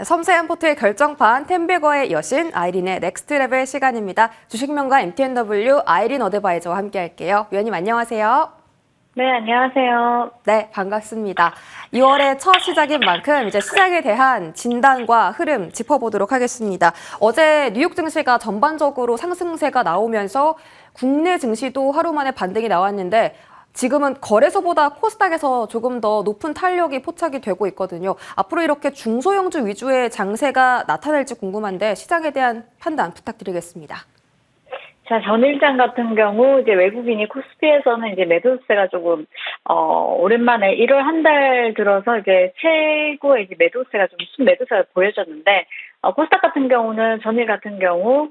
섬세한 포트의 결정판 템베거의 여신 아이린의 넥스트 레벨 시간입니다. 주식명가 MTNW 아이린 어드바이저와 함께 할게요. 위원님 안녕하세요. 네, 안녕하세요. 네, 반갑습니다. 2월의 첫 시작인 만큼 이제 시장에 대한 진단과 흐름 짚어보도록 하겠습니다. 어제 뉴욕 증시가 전반적으로 상승세가 나오면서 국내 증시도 하루 만에 반등이 나왔는데 지금은 거래소보다 코스닥에서 조금 더 높은 탄력이 포착이 되고 있거든요. 앞으로 이렇게 중소형주 위주의 장세가 나타날지 궁금한데 시장에 대한 판단 부탁드리겠습니다. 자, 전일장 같은 경우 이제 외국인이 코스피에서는 이제 매도세가 조금 오랜만에 1월 한 달 들어서 이제 최고의 이제 매도세가 좀 순매도세가 보여졌는데 코스닥 같은 경우는 전일 같은 경우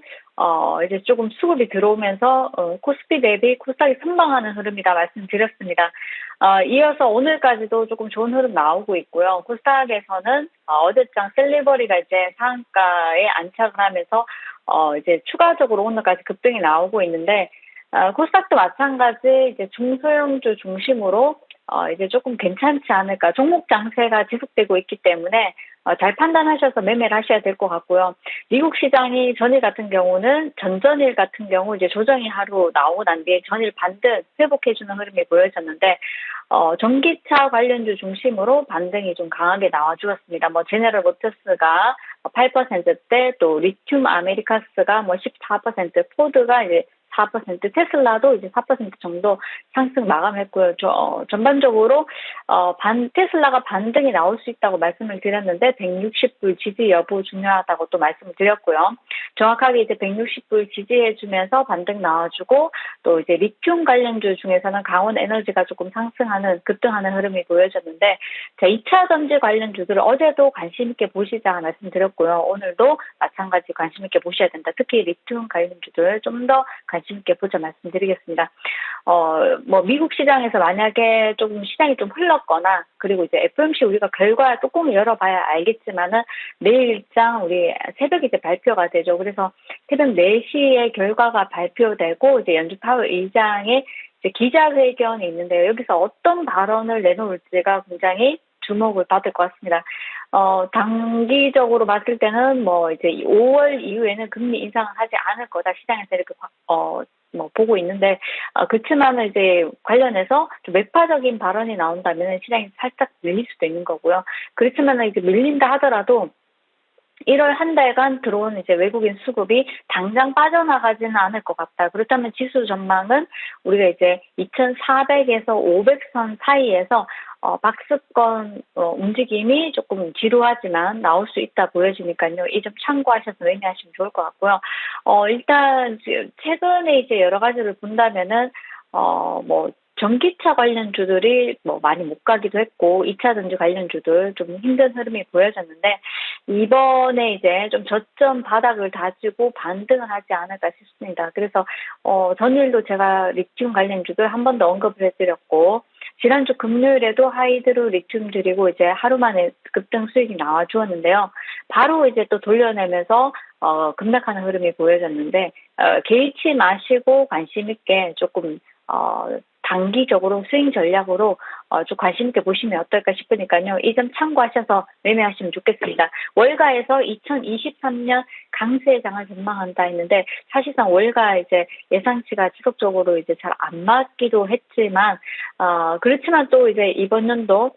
이제 조금 수급이 들어오면서 코스피 대비 코스닥이 선방하는 흐름이다 말씀드렸습니다. 이어서 오늘까지도 조금 좋은 흐름 나오고 있고요. 코스닥에서는 어제장 셀리버리가 이제 상한가에 안착을 하면서 이제 추가적으로 오늘까지 급등이 나오고 있는데 코스닥도 마찬가지 이제 중소형주 중심으로 이제 조금 괜찮지 않을까. 종목 장세가 지속되고 있기 때문에 잘 판단하셔서 매매를 하셔야 될 것 같고요. 미국 시장이 전일 같은 경우는 전전일 같은 경우 이제 조정이 하루 나오고 난 뒤에 전일 반등 회복해주는 흐름이 보여졌는데 전기차 관련주 중심으로 반등이 좀 강하게 나와주었습니다. 뭐 제네럴 모터스가 8%대, 또 리튬 아메리카스가 뭐 14%, 포드가 이제 4%, 테슬라도 이제 4% 정도 상승 마감했고요. 전반적으로 테슬라가 반등이 나올 수 있다고 말씀을 드렸는데 160불 지지 여부 중요하다고 또 말씀을 드렸고요. 정확하게 이제 160불 지지해주면서 반등 나와주고 또 이제 리튬 관련주 중에서는 강원 에너지가 조금 상승하는 급등하는 흐름이 보여졌는데 자, 2차 전지 관련주들을 어제도 관심 있게 보시자 말씀드렸고요. 오늘도 마찬가지 관심 있게 보셔야 된다. 특히 리튬 관련주들 좀 더 관심 있게 보자 말씀드리겠습니다. 뭐 미국 시장에서 만약에 조금 시장이 좀 흘렀거나 그리고 이제 FOMC 우리가 결과 뚜껑을 열어봐야 알겠지만은 내일 일장 우리 새벽에 이제 발표가 되죠. 그래서 새벽 4시에 결과가 발표되고 이제 연준 파월 의장의 이제 기자회견이 있는데요. 여기서 어떤 발언을 내놓을지가 굉장히 주목을 받을 것 같습니다. 단기적으로 봤을 때는 뭐 이제 5월 이후에는 금리 인상을 하지 않을 거다 시장에서 이렇게 뭐 보고 있는데 그렇지만은 이제 관련해서 좀 매파적인 발언이 나온다면 시장이 살짝 밀릴 수도 있는 거고요. 그렇지만은 이제 밀린다 하더라도 1월 한 달간 들어온 이제 외국인 수급이 당장 빠져나가지는 않을 것 같다. 그렇다면 지수 전망은 우리가 이제 2,400에서 500선 사이에서 박스권 움직임이 조금 지루하지만 나올 수 있다 보여지니까요. 이 점 참고하셔서 매매하시면 좋을 것 같고요. 일단 최근에 이제 여러 가지를 본다면은 뭐 전기차 관련주들이 뭐 많이 못 가기도 했고 2차 전지 관련주들 좀 힘든 흐름이 보여졌는데 이번에 이제 좀 저점 바닥을 다지고 반등을 하지 않을까 싶습니다. 그래서 전일도 제가 리튬 관련주들 한 번 더 언급을 해드렸고 지난주 금요일에도 하이드로 리튬 드리고 이제 하루 만에 급등 수익이 나와 주었는데요. 바로 이제 또 돌려내면서 급락하는 흐름이 보여졌는데 개의치 마시고 관심 있게 조금 단기적으로 스윙 전략으로 좀 관심 있게 보시면 어떨까 싶으니까요. 이 점 참고하셔서 매매하시면 좋겠습니다. 월가에서 2023년 강세 장을 전망한다 했는데 사실상 월가 이제 예상치가 지속적으로 이제 잘 안 맞기도 했지만 그렇지만 또 이제 이번 연도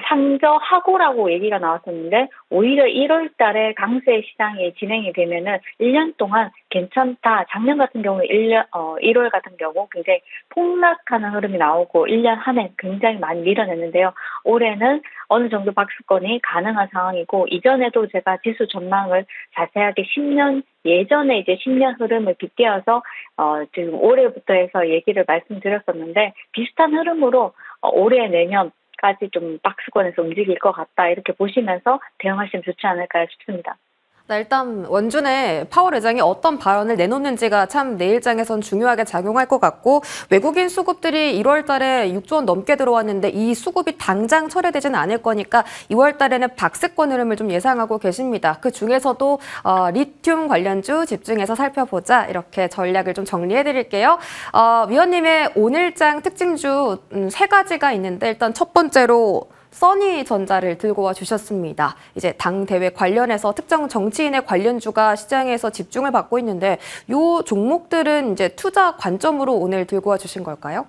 상저하고라고 얘기가 나왔었는데 오히려 1월 달에 강세 시장이 진행이 되면은 1년 동안 괜찮다. 작년 같은 경우 1월 같은 경우 굉장히 폭락하는 흐름이 나오고 1년 한 해 굉장히 많이 밀어냈는데요. 올해는 어느 정도 박스권이 가능한 상황이고 이전에도 제가 지수 전망을 자세하게 10년 예전에 이제 10년 흐름을 빗대어서 지금 올해부터 해서 얘기를 말씀드렸었는데 비슷한 흐름으로 올해 내년까지 좀 박스권에서 움직일 것 같다 이렇게 보시면서 대응하시면 좋지 않을까 싶습니다. 일단 원준의 파월 의장이 어떤 발언을 내놓는지가 참 내일장에선 중요하게 작용할 것 같고 외국인 수급들이 1월 달에 6조 원 넘게 들어왔는데 이 수급이 당장 철회되지는 않을 거니까 2월 달에는 박스권 흐름을 좀 예상하고 계십니다. 그 중에서도 리튬 관련주 집중해서 살펴보자 이렇게 전략을 좀 정리해 드릴게요. 위원님의 오늘장 특징주 3가지가 있는데 일단 첫 번째로 써니전자를 들고 와 주셨습니다. 이제 당 대회 관련해서 특정 정치인의 관련주가 시장에서 집중을 받고 있는데 이 종목들은 이제 투자 관점으로 오늘 들고 와 주신 걸까요?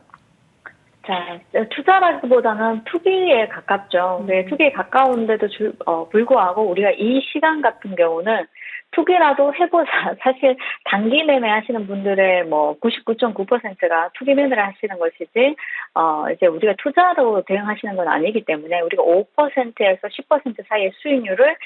자, 투자라기보다는 투기에 가깝죠. 네, 투기에 가까운데도 불구하고 우리가 이 시간 같은 경우는 투기라도 해보자. 사실 단기 매매 하시는 분들의 뭐 99.9%가 투기 매매를 하시는 것이지, 이제 우리가 투자로 대응하시는 건 아니기 때문에 우리가 5%에서 10% 사이의 수익률을,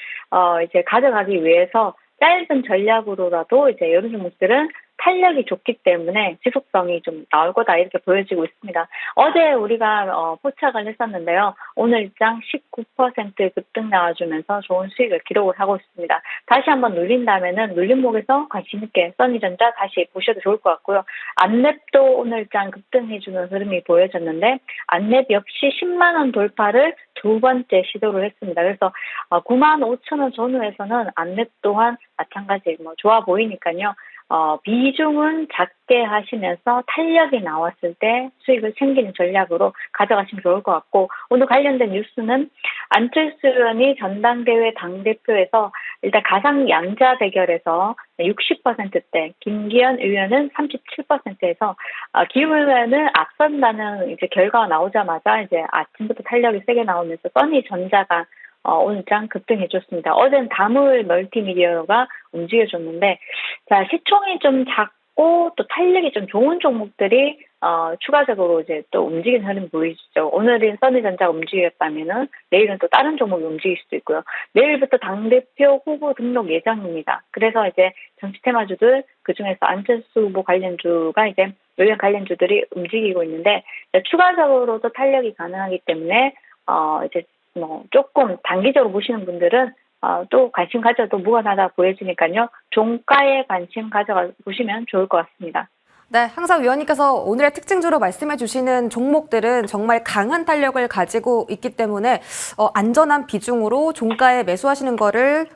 이제 가져가기 위해서 짧은 전략으로라도 이제 이런 종목들은 탄력이 좋기 때문에 지속성이 좀 나올 거다 이렇게 보여지고 있습니다. 어제 우리가 포착을 했었는데요. 오늘장 19% 급등 나와주면서 좋은 수익을 기록을 하고 있습니다. 다시 한번 눌린다면은 눌림목에서 관심 있게 써니전자 다시 보셔도 좋을 것 같고요. 안랩도 오늘장 급등해주는 흐름이 보여졌는데 안랩 역시 10만 원 돌파를 두 번째 시도를 했습니다. 그래서 9만 5천 원 전후에서는 안랩 또한 마찬가지 좋아 보이니까요. 비중은 작게 하시면서 탄력이 나왔을 때 수익을 챙기는 전략으로 가져가시면 좋을 것 같고, 오늘 관련된 뉴스는 안철수 의원이 전당대회 당대표에서 일단 가상 양자 대결에서 60%대, 김기현 의원은 37%에서 김 의원은 앞선다는 이제 결과가 나오자마자 이제 아침부터 탄력이 세게 나오면서 써니전자가 오늘장 급등해줬습니다. 어제는 다물 멀티미디어가 움직여줬는데, 자, 시총이 좀 작고 또 탄력이 좀 좋은 종목들이 추가적으로 이제 또 움직이는 흐름 보이시죠. 오늘은 써니전자가 움직였다면은 내일은 또 다른 종목이 움직일 수도 있고요. 내일부터 당대표 후보 등록 예정입니다. 그래서 이제 정치 테마주들, 그 중에서 안철수 후보 관련주가 이제 의원 관련주들이 움직이고 있는데, 추가적으로도 탄력이 가능하기 때문에 이제 조금 단기적으로 보시는 분들은 또 관심 가져도 무관하다 보여지니까요. 종가에 관심 가져가 보시면 좋을 것 같습니다. 네, 항상 위원님께서 오늘의 특징주로 말씀해 주시는 종목들은 정말 강한 탄력을 가지고 있기 때문에 안전한 비중으로 종가에 매수하시는 거를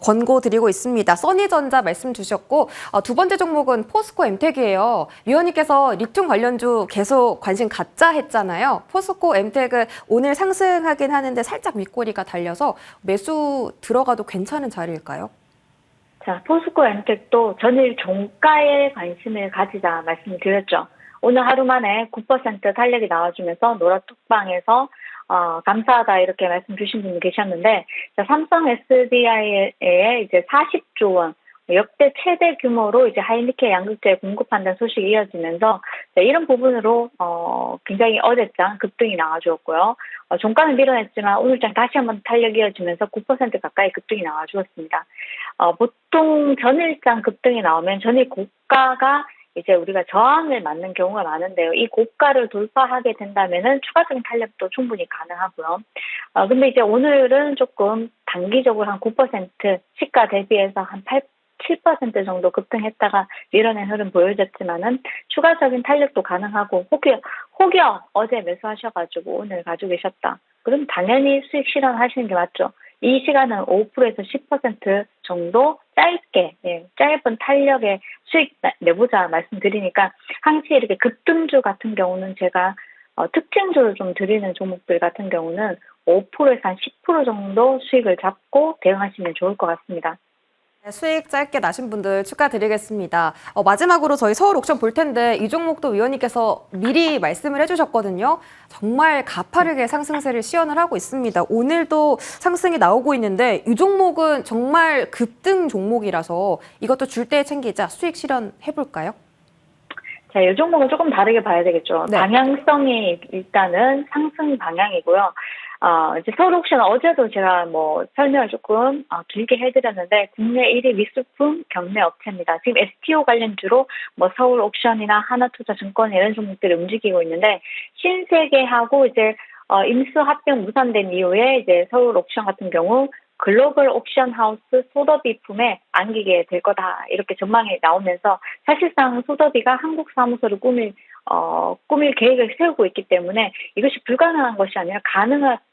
권고드리고 있습니다. 써니전자 말씀 주셨고 두 번째 종목은 포스코 엠텍이에요. 위원님께서 리튬 관련주 계속 관심 갖자 했잖아요. 포스코 엠텍은 오늘 상승하긴 하는데 살짝 윗꼬리가 달려서 매수 들어가도 괜찮은 자리일까요? 자, 포스코 엠텍도 전일 종가에 관심을 가지자 말씀드렸죠. 오늘 하루 만에 9% 탄력이 나와주면서 노라톡방에서 감사하다 이렇게 말씀 주신 분이 계셨는데, 자, 삼성 SDI에 이제 40조 원 역대 최대 규모로 이제 하이니케 양극재 공급한다는 소식이 이어지면서 이런 부분으로 굉장히 어제장 급등이 나와주었고요. 종가는 밀어냈지만 오늘장 다시 한번 탄력이 이어지면서 9% 가까이 급등이 나와주었습니다. 보통 전일장 급등이 나오면 전일 고가가 이제 우리가 저항을 맞는 경우가 많은데요. 이 고가를 돌파하게 된다면은 추가적인 탄력도 충분히 가능하고요. 근데 이제 오늘은 조금 단기적으로 한 9% 시가 대비해서 한 7% 정도 급등했다가 밀어낸 흐름 보여졌지만은 추가적인 탄력도 가능하고, 혹여 어제 매수하셔가지고 오늘 가지고 계셨다. 그럼 당연히 수익 실현하시는 게 맞죠. 이 시간은 5%에서 10% 정도 짧게, 짧은 탄력의 수익 내보자 말씀드리니까, 항시 이렇게 급등주 같은 경우는 제가 특징주를 좀 드리는 종목들 같은 경우는 5%에서 한 10% 정도 수익을 잡고 대응하시면 좋을 것 같습니다. 수익 짧게 나신 분들 축하드리겠습니다. 마지막으로 저희 서울 옥션 볼 텐데 이 종목도 위원님께서 미리 말씀을 해주셨거든요. 정말 가파르게 상승세를 시연을 하고 있습니다. 오늘도 상승이 나오고 있는데 이 종목은 정말 급등 종목이라서 이것도 줄 때 챙기자 수익 실현해볼까요? 자, 이 종목은 조금 다르게 봐야 되겠죠. 네. 방향성이 일단은 상승 방향이고요. 이제 서울옥션 어제도 제가 설명을 조금 길게 해드렸는데, 국내 1위 미술품 경매 업체입니다. 지금 STO 관련주로 서울옥션이나 하나투자증권 이런 종목들이 움직이고 있는데, 신세계하고 이제 임수 합병 무산된 이후에 이제 서울옥션 같은 경우 글로벌 옥션 하우스 소더비 품에 안기게 될 거다 이렇게 전망이 나오면서, 사실상 소더비가 한국 사무소를 꾸밀 계획을 세우고 있기 때문에 이것이 불가능한 것이 아니라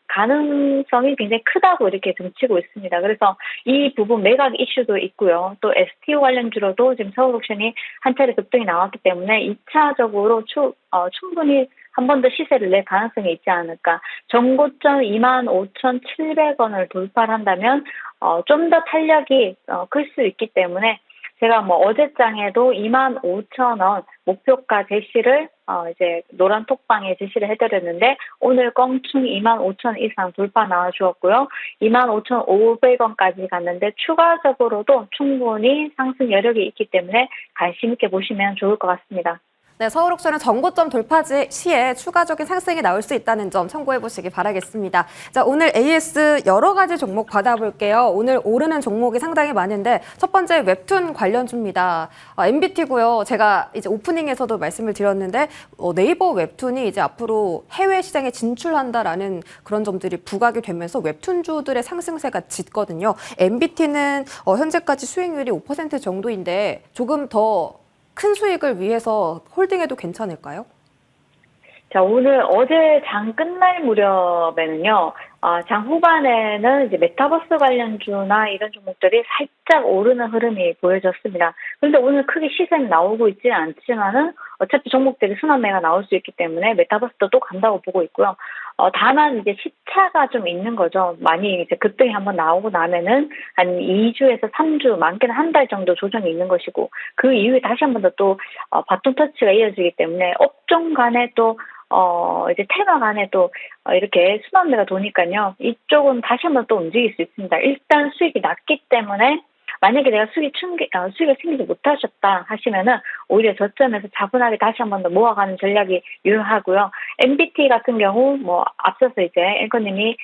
가능성이 굉장히 크다고 이렇게 등치고 있습니다. 그래서 이 부분 매각 이슈도 있고요. 또 STO 관련주로도 지금 서울옥션이 한 차례 급등이 나왔기 때문에 2차적으로 충분히 한 번 더 시세를 낼 가능성이 있지 않을까. 정고점 25,700원을 돌파를 한다면 좀 더 탄력이 클 수 있기 때문에 제가 뭐 어제장에도 25,000원 목표가 제시를 이제 노란 톡방에 제시를 해드렸는데 오늘 껑충 25,000원 이상 돌파 나와주었고요. 25,500원까지 갔는데 추가적으로도 충분히 상승 여력이 있기 때문에 관심 있게 보시면 좋을 것 같습니다. 네, 서울옥션은 전고점 돌파 시에 추가적인 상승이 나올 수 있다는 점 참고해 보시기 바라겠습니다. 자, 오늘 AS 여러 가지 종목 받아볼게요. 오늘 오르는 종목이 상당히 많은데 첫 번째 웹툰 관련주입니다. MBT고요. 제가 이제 오프닝에서도 말씀을 드렸는데 네이버 웹툰이 이제 앞으로 해외 시장에 진출한다라는 그런 점들이 부각이 되면서 웹툰주들의 상승세가 짙거든요. MBT는 현재까지 수익률이 5% 정도인데 조금 더 큰 수익을 위해서 홀딩해도 괜찮을까요? 자, 어제 장 끝날 무렵에는요, 장 후반에는 이제 메타버스 관련주나 이런 종목들이 살짝 오르는 흐름이 보여졌습니다. 그런데 오늘 크게 시세는 나오고 있지는 않지만은 어차피 종목들이 순환매가 나올 수 있기 때문에 메타버스도 또 간다고 보고 있고요. 다만 이제 시차가 좀 있는 거죠. 많이 이제 급등이 한번 나오고 나면은 한 2주에서 3주, 많게는 한 달 정도 조정이 있는 것이고 그 이후에 다시 한번 더 또 바톤 터치가 이어지기 때문에 업종 간에 또 이제 테마 간에 또 이렇게 순환매가 도니까요. 이쪽은 다시 한번 또 움직일 수 있습니다. 일단 수익이 낮기 때문에 만약에 내가 수익이 생기지 못하셨다 하시면은 오히려 저점에서 차분하게 다시 한번 더 모아가는 전략이 유효하고요. MBT 같은 경우 뭐 앞서서 이제 앵커님이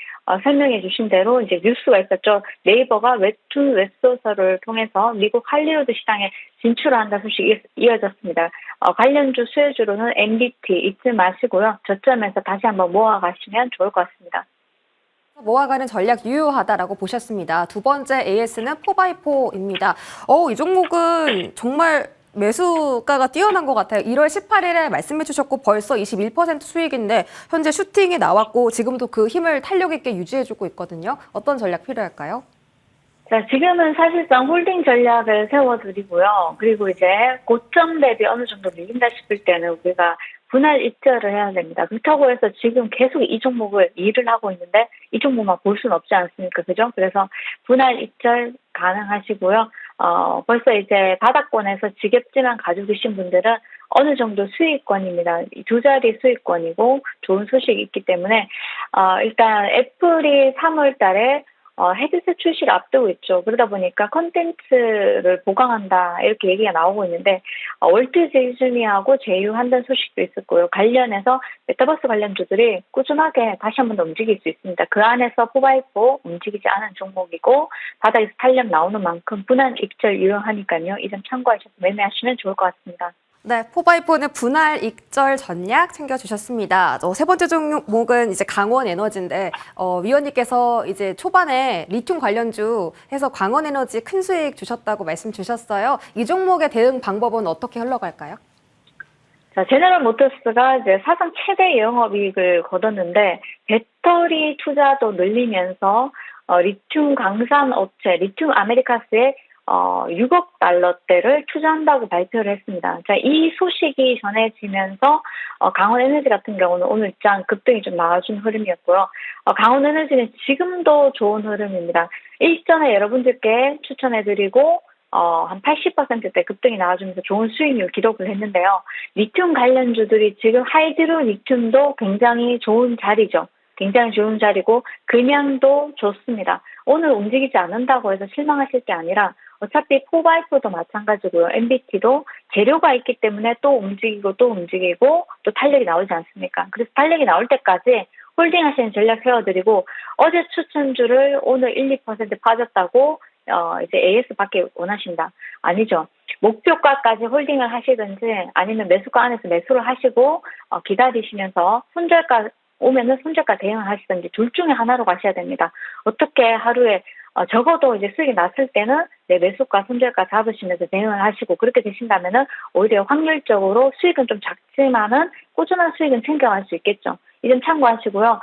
설명해 주신 대로 이제 뉴스가 있었죠. 네이버가 웹툰 웹소설을 통해서 미국 할리우드 시장에 진출한다 소식이 이어졌습니다. 관련주 수혜주로는 MBT 잊지 마시고요. 저점에서 다시 한번 모아가시면 좋을 것 같습니다. 모아가는 전략 유효하다라고 보셨습니다. 두 번째 AS는 4x4입니다. 이 종목은 정말 매수가가 뛰어난 것 같아요. 1월 18일에 말씀해 주셨고 벌써 21% 수익인데 현재 슈팅이 나왔고 지금도 그 힘을 탄력 있게 유지해주고 있거든요. 어떤 전략 필요할까요? 자, 지금은 사실상 홀딩 전략을 세워드리고요. 그리고 이제 고점 대비 어느 정도 밀린다 싶을 때는 우리가 분할 입절을 해야 됩니다. 그렇다고 해서 지금 계속 이 종목을 일을 하고 있는데 이 종목만 볼 수는 없지 않습니까? 그죠? 그래서 분할 입절 가능하시고요. 벌써 이제 바닥권에서 지겹지만 가지고 계신 분들은 어느 정도 수익권입니다. 두 자리 수익권이고 좋은 소식이 있기 때문에 일단 애플이 3월 달에 헤드셋 출시를 앞두고 있죠. 그러다 보니까 컨텐츠를 보강한다 이렇게 얘기가 나오고 있는데 월트 디즈니하고 제휴한다는 소식도 있었고요. 관련해서 메타버스 관련주들이 꾸준하게 다시 한 번 더 움직일 수 있습니다. 그 안에서 4x4 움직이지 않은 종목이고 바닥에서 탄력 나오는 만큼 분할 입절 유효하니까요. 이 점 참고하셔서 매매하시면 좋을 것 같습니다. 네, 4x4는 분할 익절 전략 챙겨주셨습니다. 세 번째 종목은 이제 강원에너지인데, 위원님께서 이제 초반에 리튬 관련주 해서 강원에너지 큰 수익 주셨다고 말씀 주셨어요. 이 종목의 대응 방법은 어떻게 흘러갈까요? 자, 제너럴 모터스가 이제 사상 최대 영업이익을 거뒀는데, 배터리 투자도 늘리면서, 리튬 강산 업체, 리튬 아메리카스에 6억 달러대를 투자한다고 발표를 했습니다. 자, 이 소식이 전해지면서 강원에너지 같은 경우는 오늘 장 급등이 좀 나와준 흐름이었고요. 강원에너지는 지금도 좋은 흐름입니다. 일전에 여러분들께 추천해드리고 한 80%대 급등이 나와주면서 좋은 수익률 기록을 했는데요. 리튬 관련주들이 지금 하이드로 리튬도 굉장히 좋은 자리죠. 굉장히 좋은 자리고 금양도 좋습니다. 오늘 움직이지 않는다고 해서 실망하실 게 아니라 어차피 4x4도 마찬가지고요. MBT도 재료가 있기 때문에 또 움직이고 또 탄력이 나오지 않습니까? 그래서 탄력이 나올 때까지 홀딩하시는 전략 세워드리고 어제 추천주를 오늘 1, 2% 빠졌다고 이제 AS 받기 원하신다. 아니죠. 목표가까지 홀딩을 하시든지 아니면 매수가 안에서 매수를 하시고 기다리시면서 손절가 오면은 손절가 대응을 하시든지 둘 중에 하나로 가셔야 됩니다. 어떻게 하루에 적어도 이제 수익이 났을 때는 내 매수가 손절가 잡으시면서 대응을 하시고 그렇게 되신다면은 오히려 확률적으로 수익은 좀 작지만은 꾸준한 수익은 챙겨갈 수 있겠죠. 이 점 참고하시고요.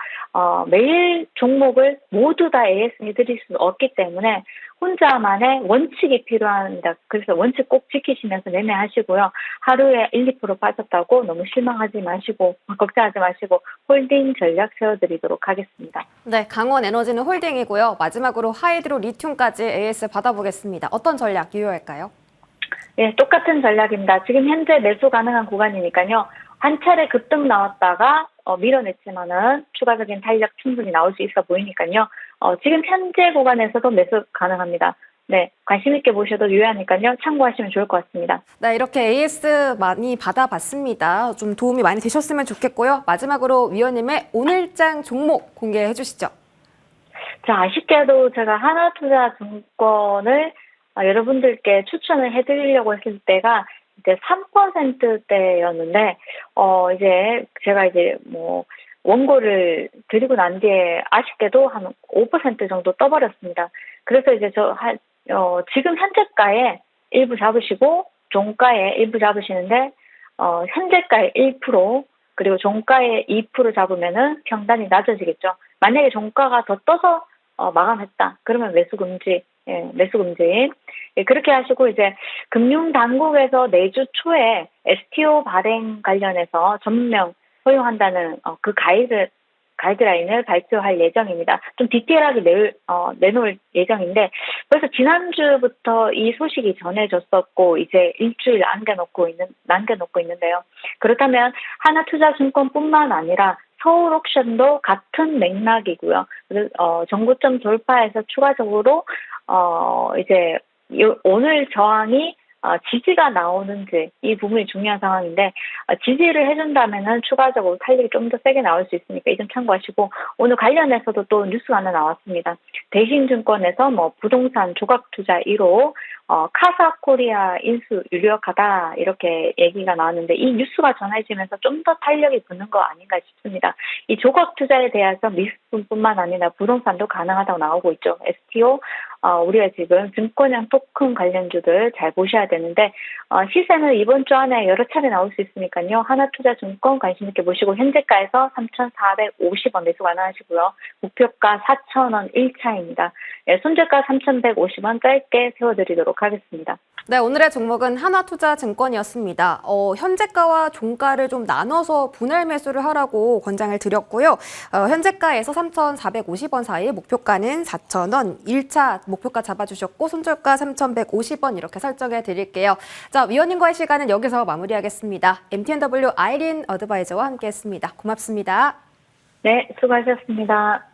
매일 종목을 모두 다 AS에 드릴 수 없기 때문에 혼자만의 원칙이 필요합니다. 그래서 원칙 꼭 지키시면서 매매하시고요. 하루에 1, 2% 빠졌다고 너무 실망하지 마시고 걱정하지 마시고 홀딩 전략 세워드리도록 하겠습니다. 네, 강원 에너지는 홀딩이고요. 마지막으로 하이드로 리튬까지 AS 받아보겠습니다. 어떤 전략 유효할까요? 네, 똑같은 전략입니다. 지금 현재 매수 가능한 구간이니까요. 한 차례 급등 나왔다가 밀어냈지만은 추가적인 탄력 충분히 나올 수 있어 보이니까요. 지금 현재 구간에서도 매수 가능합니다. 네, 관심 있게 보셔도 유효하니까요. 참고하시면 좋을 것 같습니다. 네, 이렇게 AS 많이 받아봤습니다. 좀 도움이 많이 되셨으면 좋겠고요. 마지막으로 위원님의 오늘장 종목 공개해 주시죠. 자, 아쉽게도 제가 하나투자증권을 여러분들께 추천을 해드리려고 했을 때가 이제 3%대였는데, 이제 제가 이제 뭐, 원고를 드리고 난 뒤에 아쉽게도 한 5% 정도 떠버렸습니다. 그래서 이제 지금 현재가에 일부 잡으시고, 종가에 일부 잡으시는데, 현재가에 1%, 그리고 종가에 2% 잡으면은 평단이 낮아지겠죠. 만약에 종가가 더 떠서 마감했다. 그러면 매수 금지. 예, 매수 금지. 예, 그렇게 하시고 이제 금융당국에서 내주 초에 STO 발행 관련해서 전면 허용한다는 그 가이드라인을 발표할 예정입니다. 좀 디테일하게 내놓을 예정인데 벌써 지난주부터 이 소식이 전해졌었고 이제 일주일 남겨놓고 있는데요. 그렇다면 하나투자증권뿐만 아니라 서울옥션도 같은 맥락이고요. 정고점 돌파해서 추가적으로 이제 오늘 저항이 지지가 나오는지 이 부분이 중요한 상황인데 지지를 해준다면은 추가적으로 탄력이 좀 더 세게 나올 수 있으니까 이 점 참고하시고 오늘 관련해서도 또 뉴스가 하나 나왔습니다. 대신증권에서 뭐 부동산 조각투자 1호 카사코리아 인수 유력하다 이렇게 얘기가 나왔는데 이 뉴스가 전해지면서 좀 더 탄력이 붙는 거 아닌가 싶습니다. 이 조각투자에 대해서 미술뿐만 아니라 부동산도 가능하다고 나오고 있죠. STO 우리가 지금 증권형 토큰 관련주들 잘 보셔야 되는데 시세는 이번 주 안에 여러 차례 나올 수 있으니까요. 하나투자증권 관심 있게 보시고 현재가에서 3,450원 매수 가능하시고요. 목표가 4,000원 1차입니다. 네, 손절가 3,150원 짧게 세워드리도록 하겠습니다. 네, 오늘의 종목은 하나투자증권이었습니다. 현재가와 종가를 좀 나눠서 분할 매수를 하라고 권장을 드렸고요. 현재가에서 3,450원 사이, 목표가는 4,000원, 1차 목표가 잡아주셨고 손절가 3,150원 이렇게 설정해 드릴게요. 자, 위원님과의 시간은 여기서 마무리하겠습니다. MTNW 아이린 어드바이저와 함께했습니다. 고맙습니다. 네, 수고하셨습니다.